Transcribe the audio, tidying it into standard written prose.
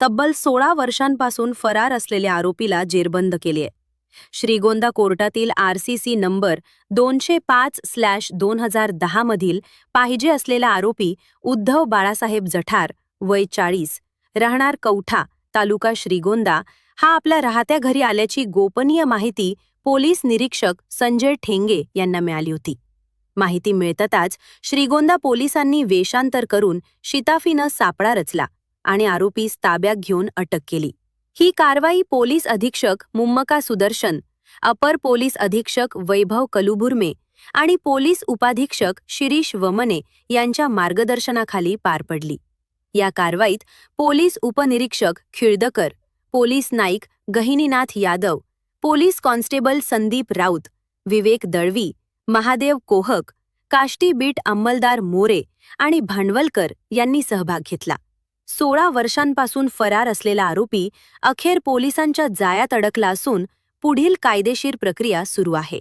तब्बल 16 वर्षांपासून फरार असलेल्या आरोपीला जेरबंद केलीय. श्रीगोंदा कोर्टातील RCC नंबर 205/2010 मधील पाहिजे असलेला आरोपी उद्धव बाळासाहेब जठार, वय 40, राहणार कौठा, तालुका श्रीगोंदा, हा आपल्या राहत्या घरी आल्याची गोपनीय माहिती पोलीस निरीक्षक संजय ठेंगे यांना मिळाली होती. माहिती मिळताच श्रीगोंदा पोलिसांनी वेषांतर करून शिताफीनं सापळा रचला आणि आरोपीस ताब्यात घेऊन अटक केली. ही कारवाई पोलीस अधीक्षक मुम्मका सुदर्शन, अपर पोलीस अधीक्षक वैभव कलुबुर्मे आणि पोलीस उपाधीक्षक शिरीष वमने यांच्या मार्गदर्शनाखाली पार पडली. या कारवाईत पोलीस उपनिरीक्षक Khildkar, police Naik Gahininath Yadav, police constable Sandeep Raut, Vivek Dalvi, Mahadev Kohak, Kashti beat अंमलदार मोरे आणि भांडवलकर यांनी सहभाग घेतला. 16 वर्षांपासून फरार असलेला आरोपी अखेर पोलिसांच्या जाळ्यात अडकला असून पुढील कायदेशीर प्रक्रिया सुरू आहे.